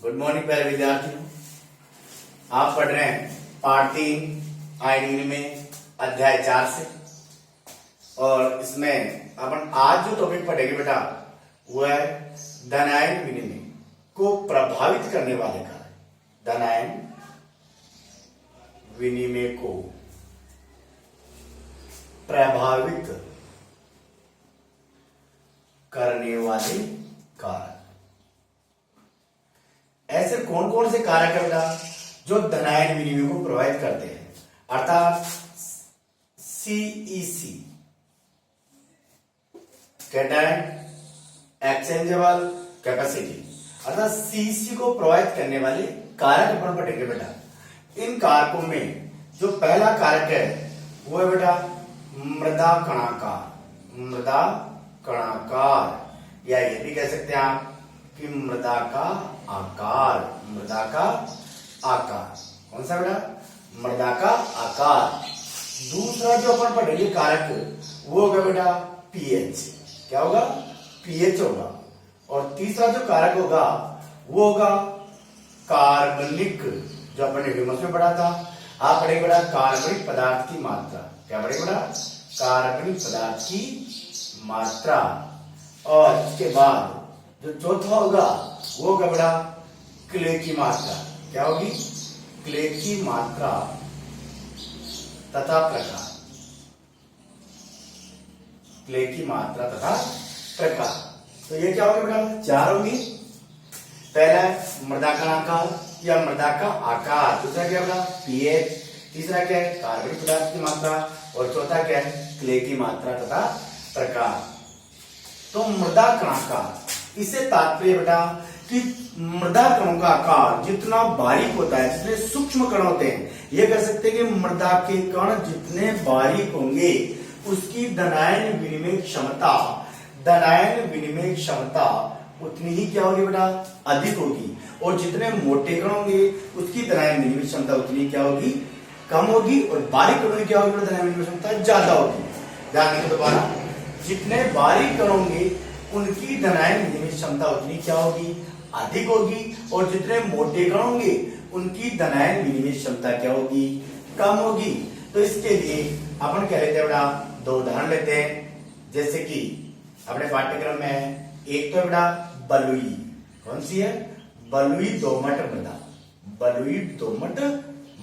Good morning प्यारे विद्यार्थियों। आप पढ़ रहे हैं पाठ 3 आयन में अध्याय 4 से, और इसमें अपन आज जो टॉपिक पढ़ेंगे बेटा वो है धनायन विनिमय को प्रभावित करने वाले कारक। धनायन विनिमय को प्रभावित करने वाले कारक। ऐसे कौन कौन से कारक है बेटा जो धनायन विनिमय को प्रभावित करते हैं, अर्थात सीईसी कैटायन एक्सचेंजेबल कैपेसिटी, अर्थात सीईसी को प्रभावित करने वाले कारक अपन पढ़ेंगे बेटा। इन कारकों में जो पहला कारक है वो है बेटा मृदा कणाकार। मृदा कणाकार, या ये भी कह सकते हैं आप कि मृदा का आकार। मृदा का आकार कौन सा बेटा? मृदा का आकार। दूसरा जो अपन पढ़ेंगे कारक वो होगा बेटा पीएच। क्या होगा? पीएच होगा। और तीसरा जो कारक होगा वो होगा कार्बनिक, जो अपन ने ह्यूमस में पढ़ा था। आप पढ़ेंगे बेटा कार्बनिक पदार्थ की मात्रा। क्या पढ़ेंगे बेटा? कार्बनिक पदार्थ की मात्रा। और इसके बाद जो चौथा होगा वो होगा बेटा क्ले की मात्रा। क्या होगी? क्ले की मात्रा तथा प्रकार। क्ले की मात्रा तथा प्रकार। तो ये क्या होगा बेटा? 4 होंगी। पहला है मृदा का आकार या मृदा का आकार। दूसरा क्या होगा? पीएच। तीसरा क्या है? कार्बनिक पदार्थ की मात्रा। और चौथा क्या है? क्ले की मात्रा तथा प्रकार। तो मृदा कणाकार, इससे तात्पर्य बेटा कि मृदा कणों का आकार जितना बारीक होता है, जितने सूक्ष्म कण होते हैं, ये कह सकते हैं कि मृदा के कण जितने बारीक होंगे उसकी धनायन विनिमय क्षमता, धनायन विनिमय क्षमता उतनी ही क्या होगी बेटा? अधिक होगी। और जितने मोटे कण होंगे उसकी धनायन विनिमय क्षमता उतनी क्या होगी? कम होगी। और बारीक कणों की क्या होगी? धनायन विनिमय क्षमता ज्यादा होगी। ध्यान देंगे दोबारा, जितने बारीक कण होंगे उनकी धनायन विनिमय क्षमता उतनी क्या होगी? अधिक होगी। और जितने मोटे कण होंगे उनकी धनायन विनिमय क्षमता क्या होगी? कम होगी। तो इसके लिए अपन कह लेते हैं बेटा 2 उदाहरण लेते हैं। जैसे कि अपने पाठ्यक्रम में एक तो बेटा बलुई, कौन सी है? बलुई दोमट मृदा। बलुई दोमट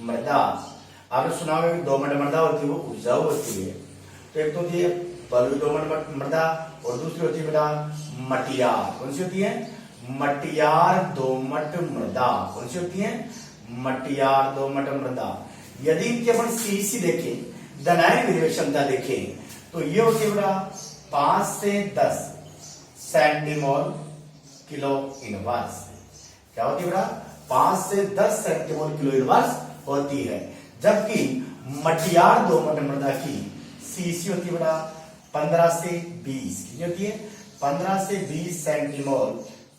मृदा आपने सुना होगा कि दोमट मृदा होती है वो उपजाऊ होती है। तो एक तो ये बलुई दोमट मृदा, और दूसरी होती है बेटा मटियार। कौन सी होती है? मटियार दोमट मृदा। कौन सी होती है? मटियार दोमट मृदा। यदि इनके अपन सीईसी देखें, धनायन विनिमय क्षमता देखें, तो ये होती है बेटा 5 से 10 सेंटीमोल किलो इनवर्स। क्या होती है बेटा? 5 से 10 सेंटीमोल किलो इनवर्स होती है। जबकि मटियार दोमट मृदा की सीईसी होती है बेटा 15 से 20। कितनी होती है? 15 से 20 सेंटीमोल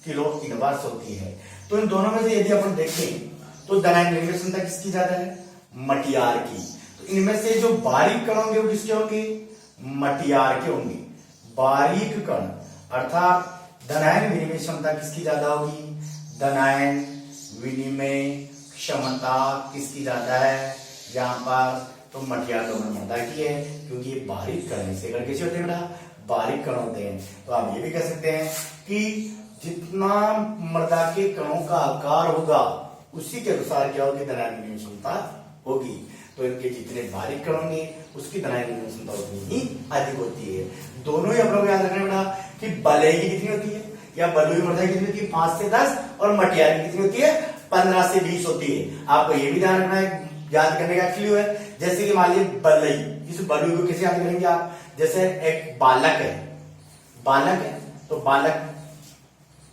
किलो इनवर्स होती है। तो इन दोनों में से यदि अपन देखें तो धनायन विनिमय क्षमता किसकी ज्यादा है? मटियार की। तो इनमें से जो बारीक कण होंगे वो किसके होंगे? मटियार के होंगे। बारीक कण अर्थात धनायन विनिमय क्षमता किसकी ज्यादा होगी? धनायन विनिमय क्षमता किसकी ज्यादा है यहां पर? तो मटियार दोमट मृदा की है, क्योंकि ये बारीक कण से कण कैसे होते हैं बेटा? बारीक कण होते हैं। तो आप ये भी कह सकते हैं कि जितना मृदा के कणों का आकार होगा उसी के अनुसार क्या होगी? धनायन विनिमय क्षमता होगी। तो इनके जितने बारीक कण होंगे उसकी धनायन विनिमय क्षमता उतनी ही अधिक होती है। दोनों ही आप लोग याद रखना बेटा कि बलुई की कितनी होती है या बलुई मृदा की कितनी होती है? 5 से 10। और मटियार की कितनी होती है? 15 से 20 होती है। आपको ये भी ध्यान रखना है, याद करने का क्लू है। जैसे कि मान लीजिए बलुई, इस बलुई को कैसे याद करेंगे आप? जैसे एक बालक है, बालक है तो बालक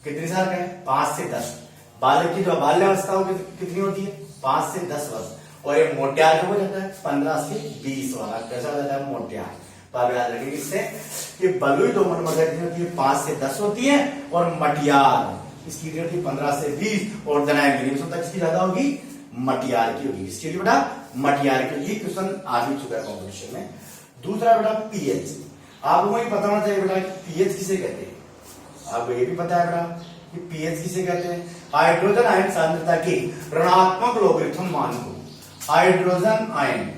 कितने साल का है? 5 से 10। बालक की जो बाल्यावस्था कितनी होती है? 5 से 10 वर्ष। और ये मोटियार हो जाता है 15 से 20 वाला। कैसा हो जाता है? मोटियार। तो आप याद रखेंगे इससे कि बलुई दोमट मृदा कितनी होती है? 5 से 10 होती है। और मटियार इसकी कितनी होती है? 15 से 20। और धनायन विनिमय क्षमता किसकी ज्यादा होगी? मटियार की होगी। इसके लिए बेटा मटियार के लिए क्वेश्चन आ भी चुका है कॉम्पिटिशन में। दूसरा बेटा पीएच। आपको वही पता होना चाहिए बेटा कि पीएच किसे कहते हैं। आपको ये भी पता है बेटा कि पीएच किसे कहते हैं? हाइड्रोजन आयन सांद्रता की ऋणात्मक लोगरिथम मान को हाइड्रोजन आयन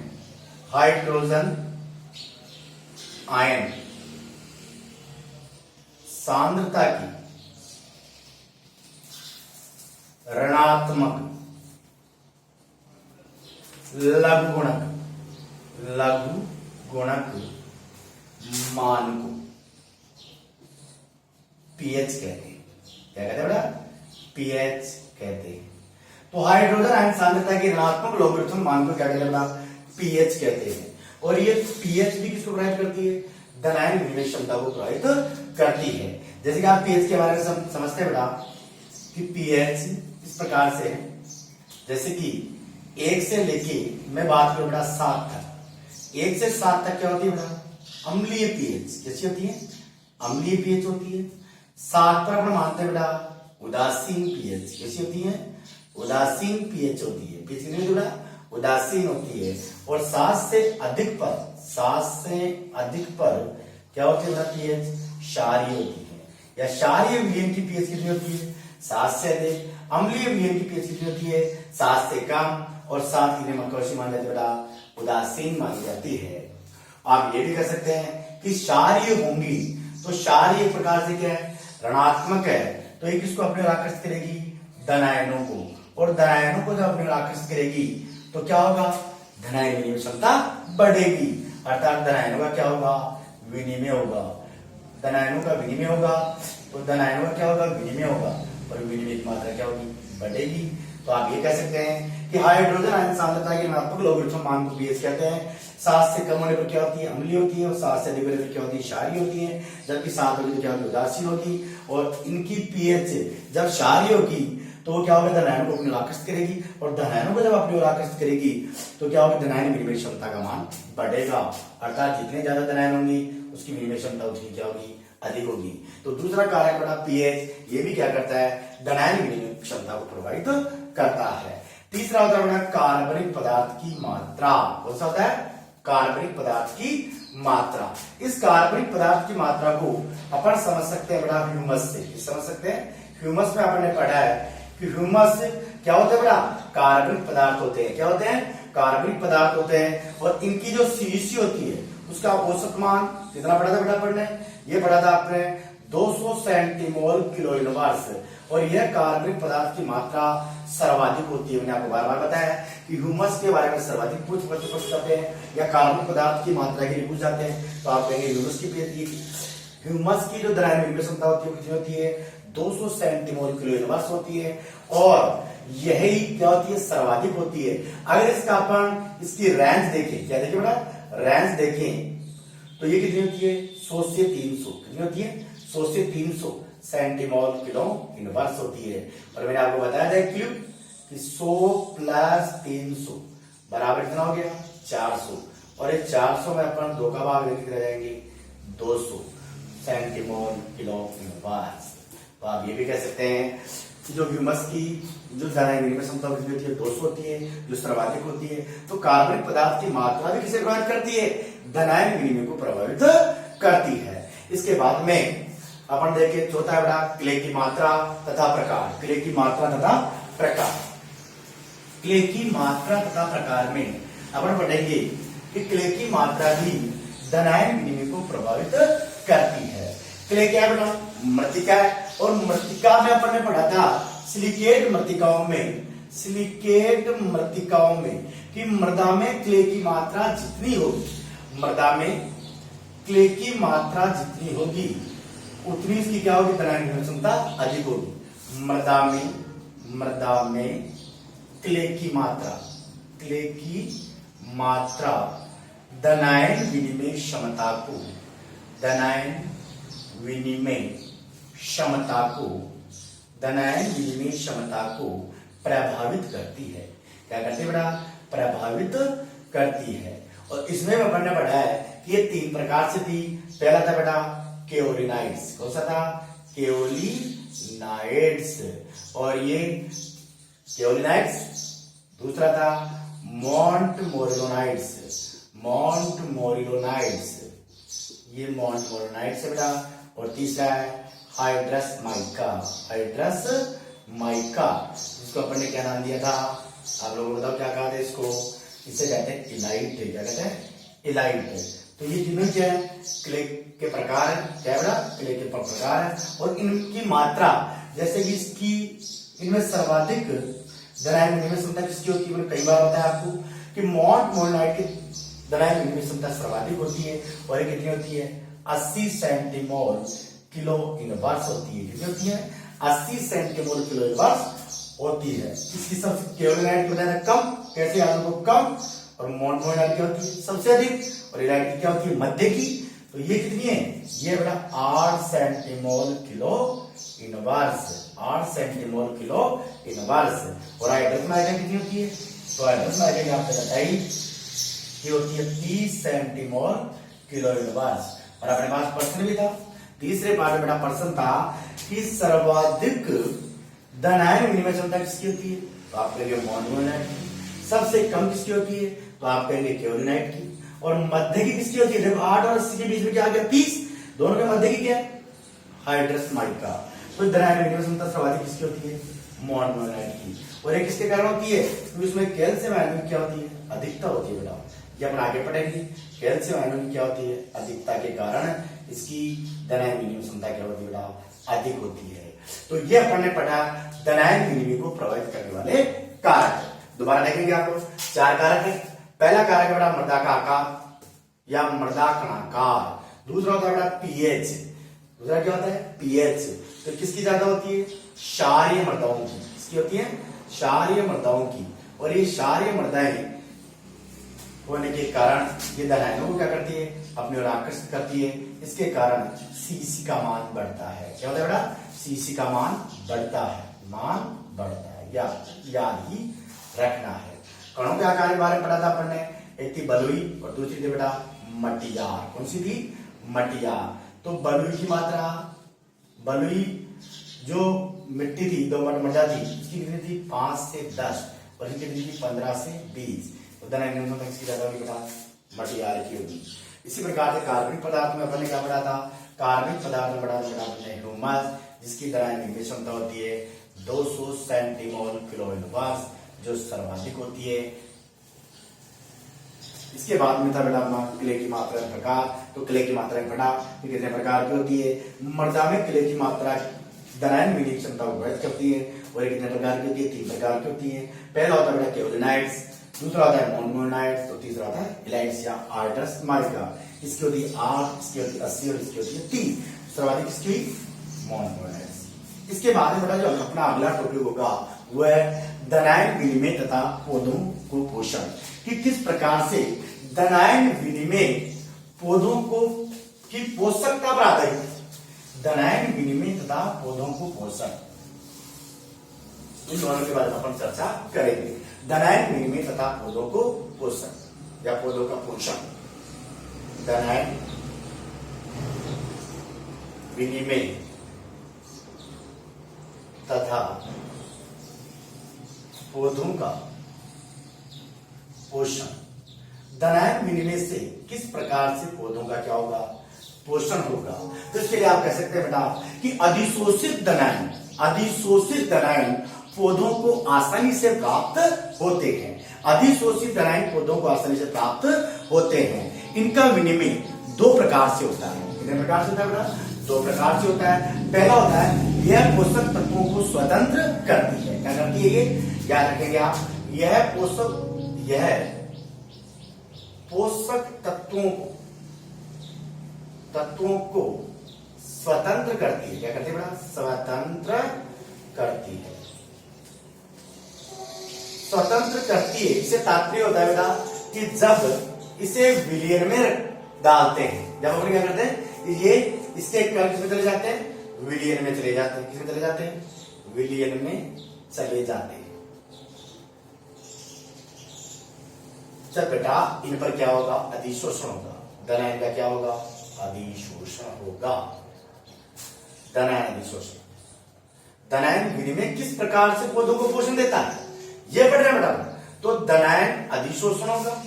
सांद्रता की ऋणात्मक लघु गुणक मान को पीएच कहते हैं। क्या कहते हैं बेटा? पीएच कहते हैं। तो हाइड्रोजन आयन सांद्रता की ऋणात्मक लोगरिथम मान को क्या कहते हैं बेटा? पीएच कहते हैं। और ये पीएच भी किसको प्रभावित करती है? धनायन विनिमय क्षमता को प्रभावित करती है। जैसे कि आप पीएच के बारे में समझते हैं बेटा कि पीएच इस प्रकार से है, जैसे कि 1 से लेके मैं बात करूं बेटा 7 तक, 1 से 7 तक क्या होती है बेटा? अम्लीय पीएच। कैसी होती है? अम्लीय पीएच होती है। 7 पर अपन मानते हैं बेटा उदासीन पीएच। कैसी होती है? उदासीन पीएच होती है। पीएच कितनी होती है बेटा? उदासीन होती है। और 7 से अधिक पर क्या होती है बेटा? पीएच क्षारीय होती है। या क्षारीय विलयन की पीएच कितनी होती है? 7 से अधिक। अम्लीय विलयन की पीएच कितनी होती है? 7 से कम। और 7 की कौन सी मानी जाती है बेटा? उदासीन मानी जाती है। आप ये भी कह सकते हैं कि क्षारीय होंगी तो क्षारीय एक प्रकार से क्या है? ऋणात्मक है। तो ये किसको अपने ओर आकर्षित करेगी? धनायनों को। और धनायनों को जब अपने ओर आकर्षित करेगी तो क्या होगा? धनायन विनिमय क्षमता बढ़ेगी। अर्थात धनायनों का क्या होगा? विनिमय होगा। धनायनों का विनिमय होगा। तो धनायनों का क्या होगा? विनिमय होगा। और विनिमय की मात्रा क्या होगी? बढ़ेगी। तो आप ये कह सकते हैं कि हाइड्रोजन आयन सांद्रता के ऋणात्मक लोगरिथम मान को पीएच कहते हैं। 7 से कम होने पर क्या होती है? अम्लीय होती है। और 7 से अधिक होने पर क्या होती है? क्षारीय होती है। जबकि 7 होगी तो क्या होगी? उदासीन होगी। और इनकी पीएच जब क्षारीय होगी तो वो क्या होगा? धनायनों को अपनी ओर आकर्षित करेगी। और धनायनों को जब अपनी ओर आकर्षित करेगी तो क्या होगा? धनायन विनिमय क्षमता का मान बढ़ेगा। अर्थात जितने ज्यादा धनायन होंगी उसकी विनिमय क्षमता उतनी क्या होगी? अधिक होगी। तो दूसरा कारक बड़ा पीएच, ये भी क्या करता है? धनायन विनिमय क्षमता को प्रभावित करता है। तीसरा होता है कार्बनिक पदार्थ की मात्रा। कौन सा होता है? कार्बनिक पदार्थ की मात्रा। इस कार्बनिक पदार्थ की मात्रा को अपन समझ सकते हैं बेटा ह्यूमस से। समझ सकते हैं? ह्यूमस में अपन ने पढ़ा है कि ह्यूमस क्या होता है बेटा? कार्बनिक पदार्थ होते हैं। क्या होते हैं? कार्बनिक पदार्थ होते हैं। और इनकी जो सीसी होती है उसका औसत मान कितना पढ़ा था बेटा अपन ने? ये पढ़ा था आपने 200 सेंटीमोल किलो इनवर्स। और यह कार्बनिक पदार्थ की मात्रा सर्वाधिक होती है। मैंने आपको बार बार बताया कि ह्यूमस के बारे में सर्वाधिक पूछ जाते हैं या कार्बनिक पदार्थ की मात्रा के लिए पूछ जाते हैं तो आप कहेंगे ह्यूमस की ह्यूमस की जो धनायन विनिमय क्षमता होती है कितनी होती है? 200 सेंटीमोल किलो इनवर्स होती है। और यही क्या होती है? सर्वाधिक होती है। अगर इसका अपन इसकी रेंज देखें, क्या देखें बेटा? रेंज देखें तो ये कितनी होती है? 100 से 300। कितनी होती है? 100 से 300 सेंटीमोल किलो इनवर्स होती है। और मैंने आपको बताया था क्यों कि 100 प्लस 300 बराबर कितना हो गया? 400। और ये 400 में अपन 2 का भाग लेके रह जाएंगे 200 सेंटीमोल किलो इनवर्स। तो आप ये भी कह सकते हैं कि जो ह्यूमस की जो धनायन विनिमय क्षमता होती है 200 होती है, जो सर्वाधिक होती है। तो कार्बनिक पदार्थ की मात्रा भी किसे प्रभावित करती है? धनायन विनिमय को प्रभावित करती है। इसके बाद में अपन देखिए चौथा है बेटा क्ले की मात्रा तथा प्रकार। क्ले की मात्रा तथा प्रकार। क्ले की मात्रा तथा प्रकार में अपन पढ़ेंगे कि क्ले की मात्रा भी धनायन विनिमय को प्रभावित करती है। क्ले क्या है बेटा? मृत्तिका है। और मृत्तिका में अपन ने पढ़ा था सिलिकेट मृत्तिकाओं में कि मृदा में क्ले की मात्रा जितनी होगी, मृदा में क्ले की मात्रा जितनी होगी उतनी इसकी क्या होगी? धनायन विनिमय क्षमता अधिक होगी। मृदा में क्ले की मात्रा धनायन विनिमय क्षमता को प्रभावित करती है। क्या करती है बेटा? प्रभावित करती है। और इसमें अपन ने पढ़ा है कि ये 3 प्रकार से थी। पहला था बेटा केओलिनाइड्स। कौन सा था? केओलिनाइड्स। और ये केओलिनाइड्स। दूसरा था मोंटमोरिलोनाइड्स। ये मोंटमोरिलोनाइड्स है बेटा। और तीसरा है हाइड्रस माइका, हाइड्रस माइका, जिसको अपन ने क्या नाम दिया था, आप लोगों को बताओ क्या कहा था इसको, इसे कहते हैं इलाइट। क्या कहते हैं? इलाइट। तो ये तीनों क्या है? क्ले के प्रकार है। क्या है बेटा? क्ले के प्रकार है। और इनकी मात्रा, जैसे कि इसकी इनमें सर्वाधिक दरार विनिमय क्षमता किसकी होती है? कई बार होता है आपको कि मोनोनाइट की दरार विनिमय क्षमता सर्वाधिक होती है, और ये कितनी होती है? 80 सेंटीमोल किलो इनवर्स होती है। कितनी होती है? 80 सेंटीमोल किलो इनवर्स होती है। इसकी सबसे केवलाइट की बताया कम, कैसे याद को कम, और मोनोनाइट क्या होती है? सबसे अधिक, और इलाइट की क्या होती है? मध्य की। तो ये कितनी है? ये बेटा 8 सेंटीमोल किलो इनवर्स, 8 सेंटीमोल किलो इनवर्स। और हाइड्रोजन आयन कितनी होती है? तो हाइड्रोजन आयन आपको बताइए कि होती है 30 सेंटीमोल किलो इनवर्स। और अपने पास प्रश्न भी था, तीसरे पार्ट में बेटा प्रश्न था कि सर्वाधिक धनायन विनिमय क्षमता किसकी होती है? तो आप कहेंगे मोनोनाइट की। सबसे कम किसकी होती है? तो आप कहेंगे केवलिनाइट की। और मध्य की किसकी होती है? देखो 8 और 80 के बीच में क्या आ गया? 30। दोनों के मध्य की क्या है? Hydrous mica. तो धनायन विनिमय क्षमता सर्वाधिक किसकी होती है? मोनोनाइट की। और ये किसके कारण होती है? क्योंकि उसमें कैल्शियम आयन की क्या होती है? अधिकता होती है बेटा। ये अपन आगे पढ़ेंगे, कैल्शियम आयन की क्या होती है? अधिकता के कारण इसकी धनायन विनिमय क्षमता क्या होती है बेटा? अधिक होती है। तो ये अपन ने पढ़ा धनायन विनिमय को प्रभावित करने वाले कारक। दोबारा देखेंगे आपको, 4 कारक है। पहला कारक है बेटा मृदा का आकार या मृदा कणाकार। दूसरा होता है बेटा पीएच। दूसरा क्या होता है? पीएच। तो किसकी ज्यादा होती है? क्षारीय मृदाओं की। किसकी होती है? क्षारीय मृदाओं की। और ये क्षारीय मृदाएं होने के कारण ये धनायनों को क्या करती है? अपनी ओर आकर्षित करती है। इसके कारण सीसी का मान बढ़ता है। क्या होता है बेटा? सीसी का मान बढ़ता है, मान बढ़ता है, याद ही रखना है। कणों के आकार के बारे में पढ़ा था अपन ने, एक थी बलुई और दूसरी थी बेटा मटियार। कौन सी थी? मटियार। तो बलुई की मात्रा, बलुई जो मिट्टी थी, दो मटिया थी, उसकी कितनी थी? 5 से 10, और इसकी कितनी थी? 15 से 20। तो धनायन इसकी ज्यादा होगी बेटा मटियार की होगी। इसी प्रकार से कार्बनिक पदार्थ में अपन ने क्या पढ़ा था? कार्बनिक पदार्थ में पढ़ा बेटा अपने ह्यूमस, जिसकी धनायन विनिमय क्षमता होती है 200 सेंटीमोल किलो इनवर्स, जो सर्वाधिक होती है। इसके बाद में था बेटा अपना क्ले की मात्रा प्रकार। तो क्ले की मात्रा पढ़ा कि कितने प्रकार की होती है। मृदा में क्ले की मात्रा धनायन विनिमय क्षमता को बढ़ करती है। और ये कितने प्रकार की होती है? 3 प्रकार की होती है। पहला होता है बेटा केवलिनाइट्स, दूसरा होता है मोनोनाइट्स, तो तीसरा होता है इलाइट्स या हाइड्रस माइका। इसकी होती है 8, इसकी होती है 80 और इसकी होती है 30। सर्वाधिक किसकी हुई? मोनोनाइट्स। इसके बाद में बेटा जो अपना अगला टॉपिक होगा वो है धनायन विनिमय तथा पौधों को पोषण। कि किस प्रकार से धनायन विनिमय पौधों को की पोषकता पर आधारित। धनायन विनिमय तथा पौधों को पोषण, इन दोनों के बारे में अपन चर्चा करेंगे। धनायन विनिमय तथा पौधों को पोषण या पौधों का पोषण। धनायन विनिमय तथा पौधों का पोषण। धनायन विनिमय से किस प्रकार से पौधों का क्या होगा? पोषण होगा। तो इसके लिए आप कह सकते हैं बेटा कि अधिशोषित धनायन, अधिशोषित धनायन पौधों को आसानी से प्राप्त होते हैं। अधिशोषित धनायन पौधों को आसानी से प्राप्त होते हैं। इनका विनिमय 2 प्रकार से होता है। कितने प्रकार से होता है बेटा? 2 प्रकार से होता है। पहला होता है यह पोषक तत्वों को स्वतंत्र करती है। क्या करती है? ये याद रखेंगे आप। यह पोषक तत्वों को स्वतंत्र करती है। क्या करती है बेटा? स्वतंत्र करती है। स्वतंत्र करती है, इससे तात्पर्य होता है बेटा कि जब इसे विलयन में डालते हैं, जब अपन क्या करते हैं, ये इसके किसमें चले जाते हैं? विलयन में चले जाते हैं। किसमें चले जाते हैं? विलयन में चले जाते हैं। जब बेटा इन पर क्या होगा? अधिशोषण होगा। धनायन का क्या होगा? अधिशोषण होगा। धनायन अधिशोषण। धनायन विनिमय किस प्रकार से पौधों को पोषण देता है, यह पढ़ रहे हैं बेटा। तो धनायन अधिशोषण होगा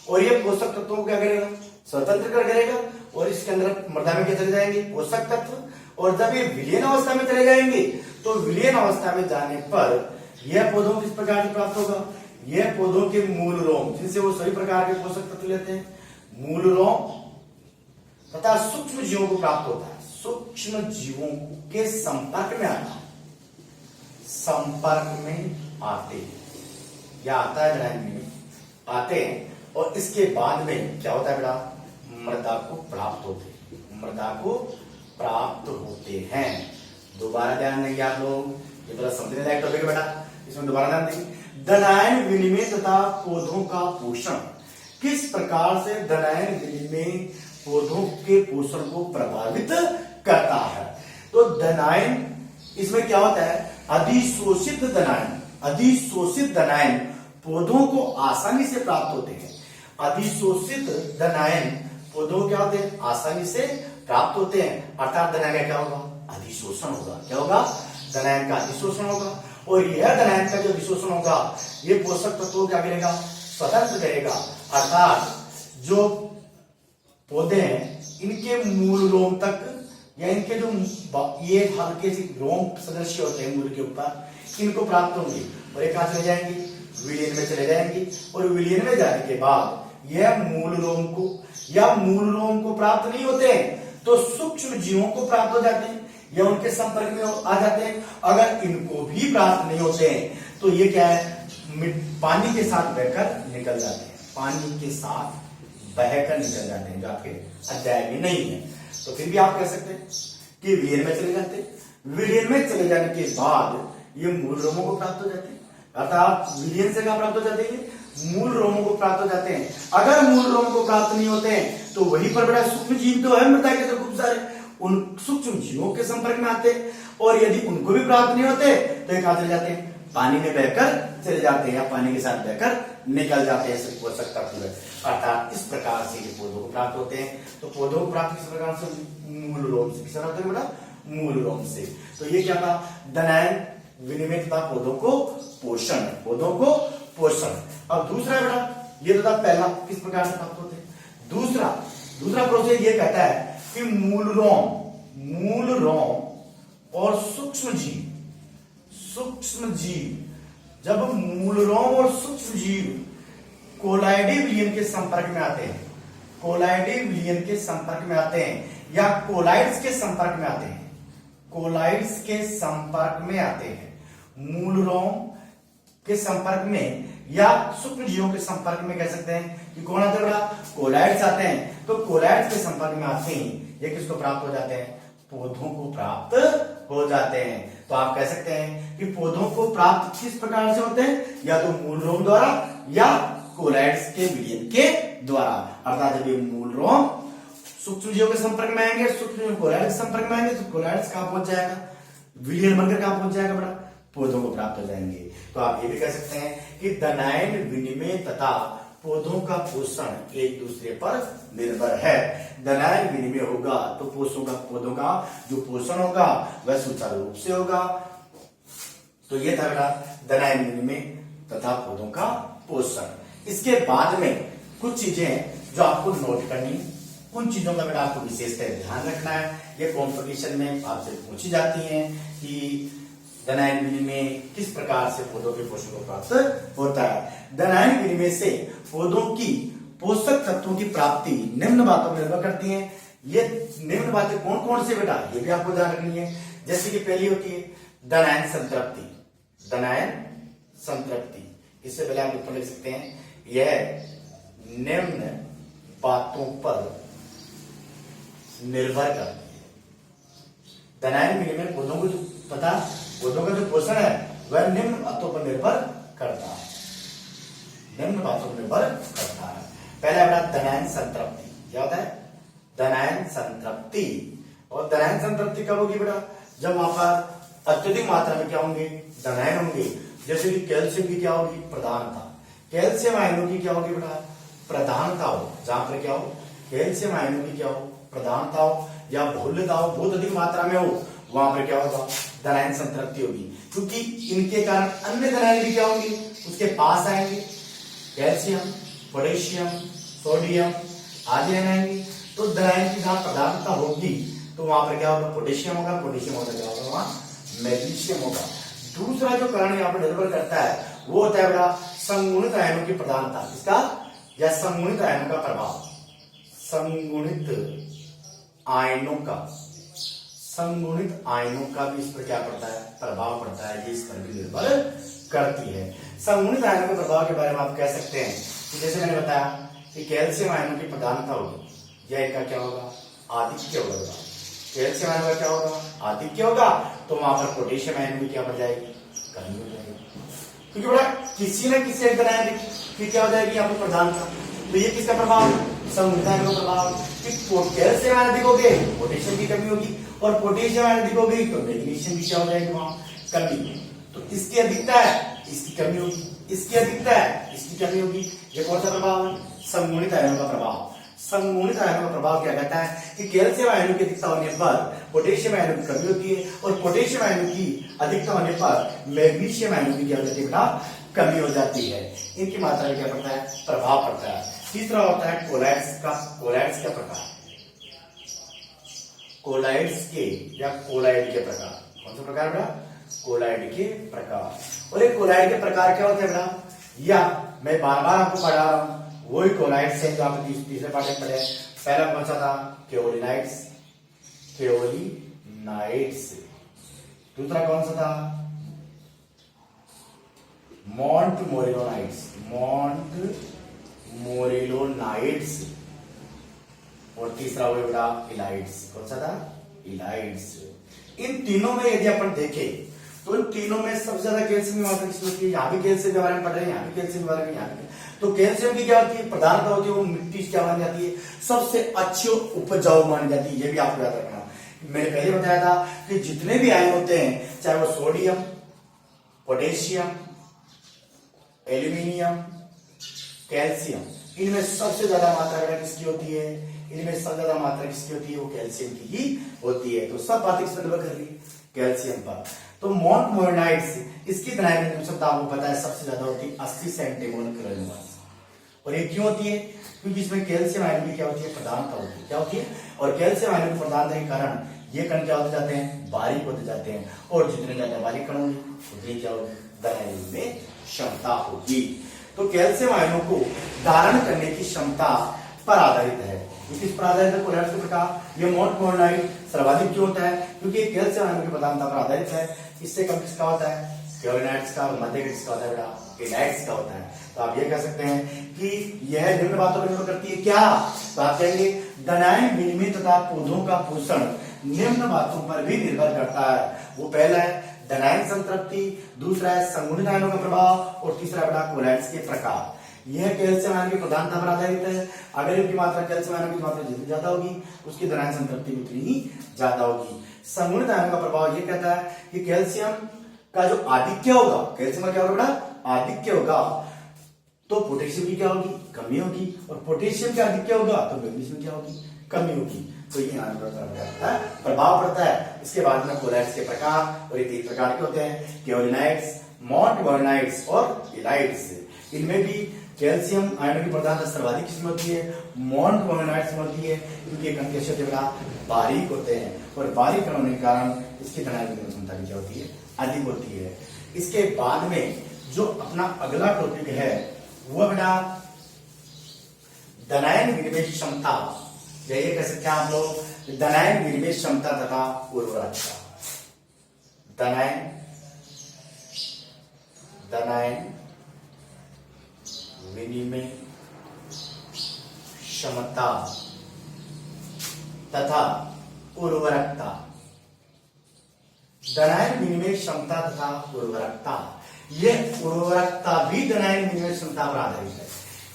और ये पोषक तत्वों को क्या करेगा? स्वतंत्र कर करेगा। और इसके अंदर मृदा में क्या चले जाएंगे? पोषक तत्व, और जब ये विलीन अवस्था में चले जाएंगे तो विलीन अवस्था में जाने पर यह पौधों किस प्रकार से प्राप्त होगा, यह पौधों के मूल रोम जिनसे वो सभी प्रकार के पोषक तत्व लेते हैं, मूल रोम तथा सूक्ष्म जीवों को प्राप्त होता है। सूक्ष्म जीवों के संपर्क में आना, संपर्क में आते या आता है ग्रहण में आते हैं और इसके बाद में क्या होता है बेटा, मृदा को प्राप्त होते हैं, मृदा को प्राप्त होते हैं। दोबारा ध्यान देंगे आप लोग, ये थोड़ा समझने लायक टॉपिक है बेटा, इसमें दोबारा ध्यान देंगे। धनायन विनिमय तथा पौधों का पोषण, किस प्रकार से धनायन विनिमय पौधों के पोषण को प्रभावित करता है। तो धनायन इसमें क्या होता है, अधिशोषित धनायन, अधिशोषित धनायन पौधों को आसानी से प्राप्त होते हैं। अधिशोषित धनायन पौधों क्या होते हैं, आसानी से प्राप्त होते हैं, अर्थात धनायन का क्या होगा, अधिशोषण होगा। क्या होगा, धनायन का अधिशोषण होगा और यह धनायन का जो अधिशोषण होगा ये पोषक तत्वों क्या करेगा, स्वतंत्र करेगा। अर्थात जो पौधे हैं इनके मूल रोम तक या इनके जो ये हल्के से रोम सदस्य होते हैं मूल के ऊपर, इनको प्राप्त होंगे और ये कहां चले जाएंगे, विलीन में चले जाएंगे और विलीन में जाने के बाद यह मूल रोम को या मूल रोम को प्राप्त नहीं होते हैं तो सूक्ष्म जीवों को प्राप्त हो जाते हैं या उनके संपर्क में आ जाते हैं। अगर इनको भी प्राप्त नहीं होते हैं तो ये क्या है, पानी के साथ बहकर निकल जाते हैं, पानी के साथ बहकर निकल जाते हैं, जो आपके अध्याय में नहीं है। तो फिर भी आप कह सकते हैं कि विलीन में चले जाते हैं। विलीन में चले जाने के बाद ये मूल रोमों को प्राप्त हो जाते हैं, अर्थात विलीन से क्या प्राप्त हो जाते हैं, मूल रोमों को प्राप्त हो जाते हैं। अगर मूल रोमों को प्राप्त नहीं होते हैं तो वही पर बड़ा सूक्ष्म जीव तो है मृदा के अंदर खूब सारे, उन सूक्ष्म जीवों के संपर्क में आते हैं और यदि उनको भी प्राप्त नहीं होते तो ये कहां चले जाते हैं, पानी में बहकर चले जाते हैं या पानी के साथ बहकर निकल जाते हैं पोषक तत्व। अर्थात इस प्रकार से ये पौधों को प्राप्त होते हैं। तो पौधों को प्राप्त किस प्रकार से, मूल रोम से। किस प्रकार से बेटा, मूल रोम से। तो ये क्या था, धनायन विनिमय तथा पौधों को पोषण, पौधों को पोषण। अब दूसरा बेटा, ये तो था पहला किस प्रकार से प्राप्त होते हैं। दूसरा प्रोसेस ये कहता है कि मूल रोम और सूक्ष्म जीव जब मूल रोम और सूक्ष्म जीव कोलाइडी विलयन के संपर्क में आते हैं, कोलाइडी विलयन के संपर्क में आते हैं या कोलाइड्स के संपर्क में आते हैं, कोलाइड्स के संपर्क में आते हैं, मूल रोम के संपर्क में या सूक्ष्म जीवों के संपर्क में कह सकते हैं कि कौन आते हैं, कोलाइड्स आते हैं। तो कोलाइड्स के संपर्क में आते ही ये किसको प्राप्त हो जाते हैं, पौधों को प्राप्त हो जाते हैं। तो आप कह सकते हैं कि पौधों को प्राप्त किस प्रकार से होते हैं, या तो मूल रोम द्वारा या कोलाइड्स के विलयन के द्वारा। अर्थात जब ये मूल रोम सूक्ष्म जीवों के संपर्क में आएंगे, सूक्ष्म जीव कोलाइड्स के संपर्क में आएंगे तो कोलाइड्स कहां पहुंच जाएगा, विलयन बनकर कहां पहुंच जाएगा बेटा, पौधों को प्राप्त हो जाएंगे। तो आप ये भी कह सकते हैं कि धनायन विनिमय तथा पौधों का पोषण एक दूसरे पर निर्भर है। धनायन विनिमय होगा तो पौधों का जो पोषण होगा वह सुचारू रूप से होगा। तो ये था बेटा धनायन विनिमय तथा पौधों का पोषण। इसके बाद में कुछ चीजें जो आपको नोट करनी, उन चीजों का बेटा आपको विशेषकर ध्यान रखना है। ये कॉम्पिटिशन में आपसे पूछी जाती है कि धनायन विनिमय किस प्रकार से पौधों के पोषण को प्राप्त होता है। धनायन विनिमय से पौधों की पोषक तत्वों की प्राप्ति निम्न बातों पर निर्भर करती है। ये निम्न बातें कौन कौन से बेटा, ये भी आपको ध्यान रखनी है। जैसे कि पहली होती है धनायन संतृप्ति, धनायन संतृप्ति। इससे पहले आप ऊपर लिख सकते हैं, यह निम्न बातों पर निर्भर करती है। धनायन विनिमय पौधों को तथा पौधों का जो पोषण है वह निम्न बातों पर निर्भर करता है, निम्न बातों पर निर्भर करता है। पहला बेटा धनायन संतृप्ति। क्या होता है, धनायन संतृप्ति। और धनायन संतृप्ति कब होगी बेटा, जब वहां पर अत्यधिक मात्रा में क्या होंगे, धनायन होंगे। जैसे कि कैल्शियम की क्या होगी, प्रधानता, कैल्शियम आयनों की क्या होगी बेटा, प्रधानता हो। जहां पर क्या हो, कैल्शियम आयनों की क्या हो, प्रधानता हो या बहुल्यता हो, बहुत अधिक मात्रा में हो, वहां पर क्या होगा, धनायन संतृप्ति होगी। क्योंकि इनके कारण अन्य धनायन भी क्या होंगे, उसके पास आएंगे, कैल्शियम, पोटेशियम, सोडियम आदि आएंगे। तो धनायन की जहां प्रधानता होगी तो वहां पर क्या होगा, पोटेशियम होगा, पोटेशियम होगा क्या होगा वहां, मैग्नीशियम होगा। दूसरा जो कारण यहाँ पर निर्भर करता है वो होता है बड़ा संगुणित आयनों की प्रधानता, किसका, या संगुणित आयनों का प्रभाव, संगुणित आयनों का भी इस पर क्या पड़ता है, प्रभाव पड़ता है, ये इस पर भी निर्भर करती है। संगुणित आयनों के प्रभाव के बारे में आप कह सकते हैं कि जैसे मैंने बताया कि कैल्शियम आयनों की प्रधानता होगी, यह इनका क्या होगा, आधिक्य होगा। कैल्शियम आयन का क्या होगा, आधिक्य होगा, तो वहां पर पोटेशियम आयन भी क्या बढ़ जाएगी, कमी हो जाएगी, क्योंकि बड़ा किसी न किसी एक तरह की क्या हो जाएगी यहाँ पर प्रधानता। तो ये किसका प्रभाव, संगुणित आयनों का प्रभाव, कि कैल्शियम आयन अधिक हो गए, पोटेशियम की कमी होगी, और पोटेशियम आयन अधिक हो गई तो मैग्नीशियम की क्या हो जाएगी वहां, कमी। तो इसकी अधिकता है, इसकी कमी होगी, इसकी अधिकता है, इसकी कमी होगी। ये कौन सा प्रभाव है, संगुणित आयनों का प्रभाव। संगुणित आयनों का प्रभाव क्या कहता है कि कैल्शियम आयनों की अधिकता होने पर पोटेशियम आयनों की कमी होती है, और पोटेशियम आयनों की अधिकता होने पर मैग्नीशियम आयनों की क्या हो जाती है बेटा, कमी हो जाती है। इनकी मात्रा में क्या पड़ता है, प्रभाव पड़ता है। तीसरा होता है कोलाइड्स का प्रकार, कोलाइड्स के या कोलाइड के प्रकार। कौन सा प्रकार बेटा, कोलाइड के प्रकार। और ये कोलाइड के प्रकार क्या होते हैं बेटा, या मैं बार बार आपको पढ़ा रहा हूं वही कोलाइड्स है जो आपने तीसरे पाठ में पढ़े। पहला कौन सा था, केओलिनाइड्स, दूसरा कौन सा था, मोंटमोरिलोनाइड्स, और तीसरा हुआ बेटा इलाइड्स। कौन सा था, इलाइड्स। इन तीनों में यदि अपन देखें तो इन तीनों में सबसे ज्यादा कैल्शियम की मात्रा किसमें होती है, यहाँ भी कैल्शियम के बारे में पढ़ रहे हैं, यहाँ भी कैल्शियम के बारे में, यहाँ भी। तो कैल्शियम की क्या होती है, प्रधानता होती है, वो मिट्टी क्या मानी जाती है, सबसे अच्छी उपजाऊ मानी जाती है। ये भी आपको याद रखना। मैंने पहले बताया था कि जितने भी आयन होते हैं, चाहे वो सोडियम, पोटेशियम, एल्यूमिनियम, कैल्शियम, इनमें सबसे ज्यादा मात्रा किसकी होती है, इनमें सबसे ज्यादा मात्रा किसकी होती है, वो कैल्शियम की ही होती है। तो सब बातें किस पर निर्भर कर रही है, कैल्शियम पर। तो मोंटमोरिलोनाइड्स, इसकी ध्रुवीय क्षमता आपको पता है सबसे ज्यादा होती है 80 सेंटीमोल क्लोरीन। और ये क्यों होती है, क्योंकि इसमें कैल्शियम आयन की क्या होती है, प्रधानता होती है। क्या होती है, और कैल्शियम आयन की प्रधानता के कारण ये कण क्या होते जाते हैं, बारीक होते जाते हैं, और जितने ज्यादा बारीक कण होंगे उतनी क्या होगी, धारण में क्षमता होगी। तो कैल्शियम आयनों को धारण करने की क्षमता पर आधारित है। किस पर आधारित है, कोलाइड्स के प्रकार। ये मोंटमोरिलोनाइड सर्वाधिक क्यों होता है, क्योंकि कैल्शियम आयनों की प्रधानता पर आधारित है। इससे कम किसका होता है, केओलिनाइड्स का, और मध्य किसका होता है बेटा, इलाइड्स का होता है। तो आप ये कह सकते हैं कि यह निम्न बातों पर निर्भर करती है। क्या, तो आप कहेंगे धनायन विनिमय तथा पौधों का पोषण निम्न बातों पर भी निर्भर करता है। वो पहला है धनायन संतृप्ति, दूसरा है संगुणित आयनों का प्रभाव, और तीसरा बेटा कोलाइड्स के प्रकार। यह कैल्शियम आयन की प्रधानता पर आधारित है। अगर इनकी मात्रा, कैल्शियम आयनों की मात्रा जितनी ज्यादा होगी उसकी धनायन संतृप्ति उतनी ही ज्यादा होगी। संगुणित आयनों का प्रभाव ये कहता है कि कैल्शियम का जो आधिक्य होगा, कैल्शियम का क्या होगा बेटा, आधिक्य होगा, तो पोटेशियम की क्या होगी, कमी होगी, और पोटेशियम का आधिक्य होगा तो मैग्नीशियम क्या होगी, कमी होगी। तो ये प्रभाव पड़ता है। इसके बाद में कोलाइड्स के प्रकार, और ये 3 प्रकार के होते हैं, केओलिनाइड्स, मोंटमोरिलोनाइड्स और इलाइड्स। इनमें भी कैल्शियम आयनों की प्रधानता सर्वाधिक किसमें होती है, मोंटमोरिलोनाइड्स में होती है, क्योंकि कण कैसे होते हैं, बारीक होते हैं, और बारीक कण होने के कारण इसकी धनायन क्षमता भी क्या होती है, अधिक होती है। इसके बाद में जो अपना अगला टॉपिक है वो बेटा धनायन विनिमय क्षमता, या ये कह सकते हैं आप लोग धनायन विनिमय क्षमता तथा उर्वरकता। धनायन विनिमय क्षमता तथा उर्वरकता। धनायन विनिमय क्षमता तथा उर्वरकता, ये उर्वरकता भी धनायन विनिमय क्षमता पर आधारित है।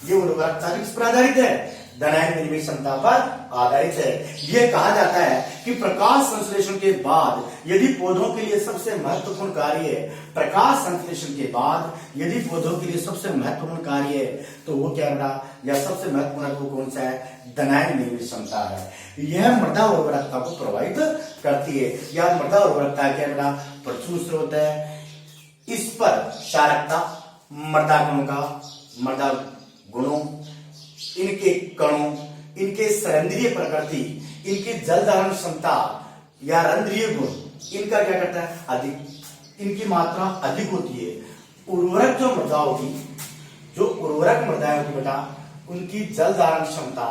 ये उर्वरकता भी किस पर आधारित है, धनायन विनिमय क्षमता पर आधारित है। यह कहा जाता है कि प्रकाश संश्लेषण के बाद यदि पौधों के लिए सबसे महत्वपूर्ण कार्य है, प्रकाश संश्लेषण के बाद यदि पौधों के लिए सबसे महत्वपूर्ण कार्य है तो वो क्या रहा, या सबसे महत्वपूर्ण वो कौन सा है, धनायन विनिमय क्षमता है। यह मृदा उर्वरकता को प्रभावित करती है। या मृदा उर्वरकता क्या बेटा, प्रचुर स्रोत है। इस पर क्षारकता, मृदा गुणों, इनके कणों, इनके संरंध्रीय प्रकृति, इनकी जल धारण क्षमता या रंध्रीय गुण इनका क्या करता है, अधिक, इनकी मात्रा अधिक होती है। उर्वरक जो मृदा होगी, जो उर्वरक मृदाएं होगी बेटा, उनकी जल धारण क्षमता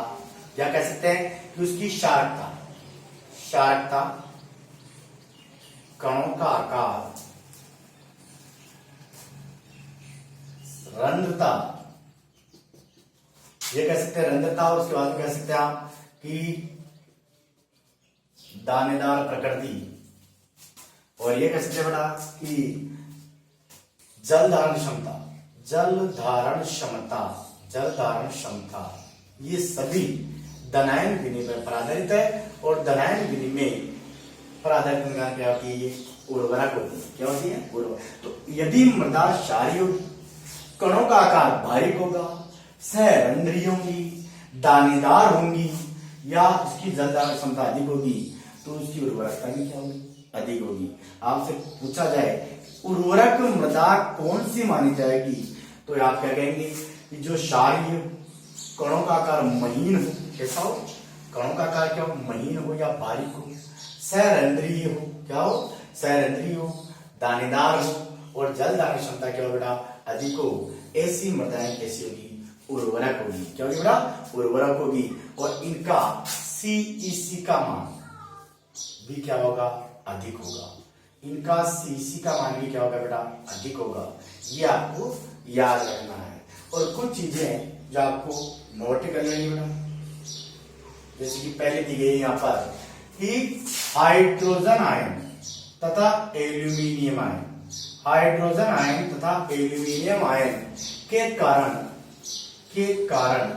या कह सकते हैं कि उसकी क्षारकता, क्षारकता, कणों का आकार, रंध्रता, ये कह सकते हैं रंध्रता, और उसके बाद कह सकते हैं आप कि दानेदार प्रकृति, और ये कह सकते हैं बेटा कि जल धारण क्षमता, जल धारण क्षमता, जल धारण क्षमता, ये सभी दनायन विधि पर आधारित है। और दनायन विधि में पर आधारित क्या होती है, ये उर्वरक होती है। क्या होती है, उर्वरक। तो यदि मृदा क्षारीय होगी, कणों का आकार बारीक होगा, सहरंध्रीय होंगी, दानेदार होंगी, या उसकी जल धारण क्षमता अधिक होगी, तो उसकी उर्वरकता भी क्या होगी, अधिक होगी। आपसे पूछा जाए उर्वरक मृदा कौन सी मानी जाएगी, तो आप क्या कहेंगे कि जो क्षारीय, कणों का आकार महीन हो, कैसा हो, कणों का आकार क्या हो, महीन हो या बारीक हो, सहरंध्रीय हो, क्या हो, सहरंध्रीय हो, दानेदार हो, और जल धारण क्षमता क्या हो बेटा, अधिक हो, ऐसी मृदाएं कैसी होगी, उर्वरक होगी। क्या होगी बेटा, उर्वरक होगी। और इनका CEC का मान भी क्या होगा, अधिक होगा। इनका CEC का मान भी क्या होगा बेटा, अधिक होगा। ये आपको याद रखना है। और कुछ चीजें जो आपको नोट कर लेनी बेटा, जैसे कि पहले दी गई यहाँ पर कि हाइड्रोजन आयन तथा एल्यूमिनियम आयन, हाइड्रोजन आयन तथा एल्यूमिनियम आयन के कारण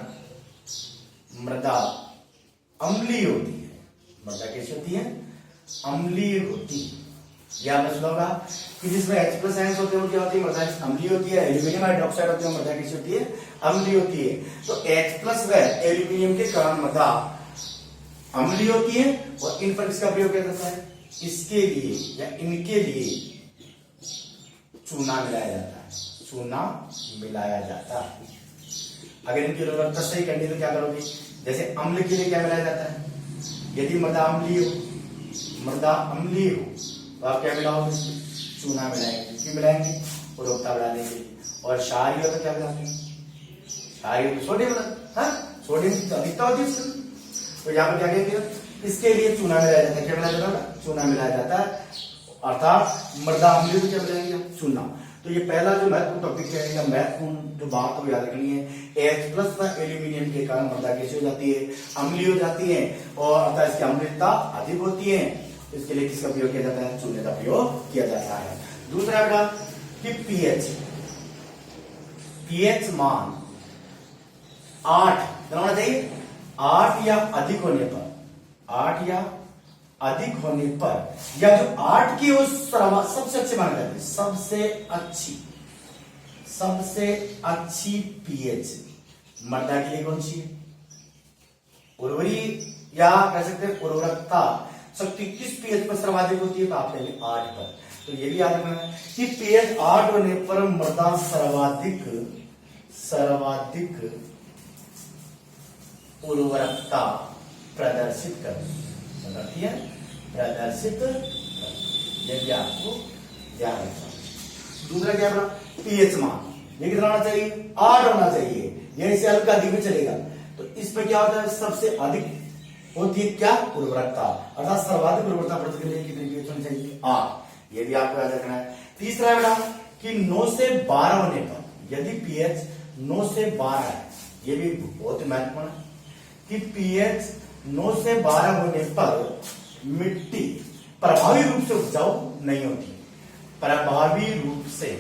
मृदा अम्लीय होती है। मृदा कैसी होती है, अम्लीय होती है। यह आपने सुना होगा कि जिसमें H+ आयन होते हैं वो क्या होती है, मृदा अम्लीय होती है। एल्यूमिनियम हाइड्रोक्साइड होते हैं, मृदा कैसी होती है, अम्लीय होती है। तो H+ व एल्यूमिनियम के कारण मृदा अम्लीय होती है। और इन पर किसका प्रयोग किया जाता है, इसके लिए या इनके लिए चूना मिलाया जाता है, चूना मिलाया जाता है। अगर इनकी उर्वरकता सही करनी तो क्या करोगे, जैसे अम्ल के लिए क्या मिलाया जाता है, यदि मृदा अम्लीय हो, मृदा अम्लीय हो तो आप क्या मिलाओगे, चूना मिलाएंगे। क्यों मिलाएंगे, उर्वरकता बढ़ाने के लिए। और क्षारीय हो तो क्या मिलाएंगे, क्षारीय तो सोडियम, सोडियम की अधिकता होती है, तो यहाँ पर क्या कहेंगे, इसके लिए चूना मिलाया जाता है। क्या मिलाया जाता है, चूना मिलाया जाता है। अर्थात मृदा अम्लीय को क्या मिलाएंगे, चूना। तो ये पहला जो महत्वपूर्ण टॉपिक है या महत्वपूर्ण जो बात को याद रखनी है, H+ व एल्यूमिनियम के कारण मृदा कैसी हो जाती है, अम्लीय हो जाती है, और अर्थात इसकी अम्लता अधिक होती है। इसके लिए किसका प्रयोग किया जाता है, चूने का प्रयोग किया जाता है। दूसरा बेटा कि पीएच मान 8 होना चाहिए, 8 या अधिक होने पर, 8 या अधिक होने पर, या जो 8 की उस सबसे अच्छी मानी जाती है, सबसे अच्छी पीएच मृदा के लिए कौन सी है, उर्वरी, या कह सकते हैं उर्वरकता शक्ति किस पीएच पर सर्वाधिक होती है, तो आप कहेंगे 8 पर। तो ये भी याद रखना है कि पीएच 8 होने पर मृदा सर्वाधिक उर्वरकता प्रदर्शित करती है, प्रदर्शित। ये भी आपको ध्यान रखना। दूसरा क्या है, पीएच मान ये कितना होना चाहिए, 8 होना चाहिए। यही से हल्का अधिक भी चलेगा। तो इसमें क्या होता है, सबसे अधिक होती है क्या, उर्वरकता, अर्थात सर्वाधिक उर्वरकता प्रदान करने की कितनी पीएच होनी चाहिए, 8। ये भी आपको याद रखना है। तीसरा है बेटा कि 9 से 12 होने पर, यदि पीएच 9 से 12 है, ये भी बहुत महत्वपूर्ण है कि पीएच 9 से 12 होने पर मिट्टी प्रभावी रूप से उपजाऊ नहीं होती, प्रभावी रूप से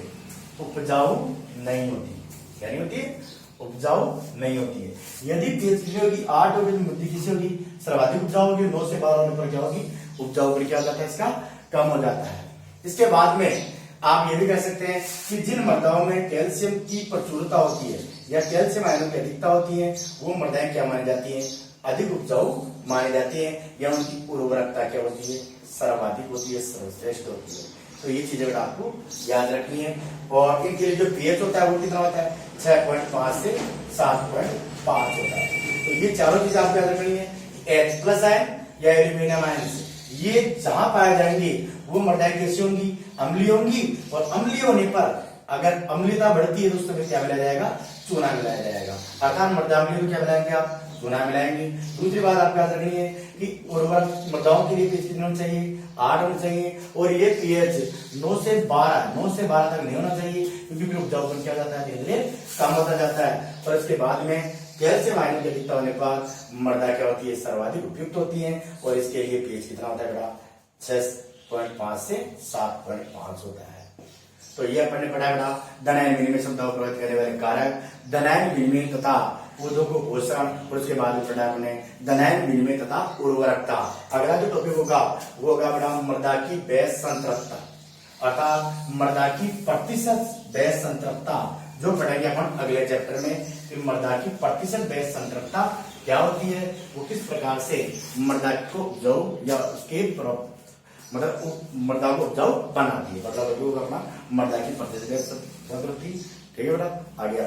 उपजाऊ नहीं होती, क्या नहीं होती है, उपजाऊ नहीं होती है। यदि पीएच कितनी होगी, 8 होगी, तो मिट्टी किसी होगी, सर्वाधिक उपजाऊ होगी। 9 से 12 होने पर क्या होगी, उपजाऊ पर क्या हो जाता है, इसका कम हो जाता है। इसके बाद में आप ये भी कह सकते हैं कि जिन मृदाओं में कैल्शियम की प्रचुरता होती है या कैल्शियम आयनों की अधिकता होती है, वो मृदाएं क्या मानी जाती हैं, अधिक उपजाऊ मानी जाती है, या उनकी उर्वरकता क्या होती है, सर्वाधिक होती है, सर्वश्रेष्ठ होती है। तो ये चीजें आपको याद रखनी है। और इनके लिए जो पीएच होता है वो कितना होता है, 6.5 से 7.5 होता है। तो ये चारों चीजें आपको याद रखनी है। H+ आयन या एल्यूमिनियम आयंस, ये जहां पाए जाएंगे वो मृदाएं कैसी होंगी, अम्लीय होंगी। और अम्लीय होने पर अगर अम्लीयता बढ़ती है तो उस समय क्या मिलाया जाएगा, चूना मिलाया जाएगा। अर्थात मृदा अम्लीय को क्या मिलाएंगे आप, चूना मिलाएंगे। दूसरी बात आपको याद रखनी है कि उर्वरक मृदाओं के लिए पीएच कितने होना चाहिए, 8 होना चाहिए। और ये पीएच 9 से 12 तक नहीं होना चाहिए, क्योंकि फिर उपजाऊपन क्या जाता है, धीरे धीरे कम होता जाता है। और इसके बाद में कैल्शियम आयन की अधिकता होने पर मृदा क्या होती है, सर्वाधिक उपयुक्त होती है। और इसके लिए पीएच कितना होता है बेटा, 6.5 से 7.5 होता है। तो ये अपन ने पढ़ा बेटा धनायन विनिमय क्षमता को प्रभावित करने वाले कारक, धनायन विनिमय तथा पौधों को पोषण। और उसके बाद में पढ़ा हमने धनायन विनिमय तथा उर्वरकता। अगला जो टॉपिक होगा वो होगा बेटा मृदा की व्यय संतृप्तता, अर्थात मृदा की प्रतिशत व्यय संतृप्तता, जो पढ़ेंगे अपन अगले चैप्टर में कि मृदा की प्रतिशत व्यय संतृप्तता क्या होती है, वो किस प्रकार से मृदा को उपजाऊ या उसके मतलब मृदा को उपजाऊ बनाती है। मतलब अपना मृदा की प्रतिशत व्यय संतृप्ति। ठीक है बेटा, आगे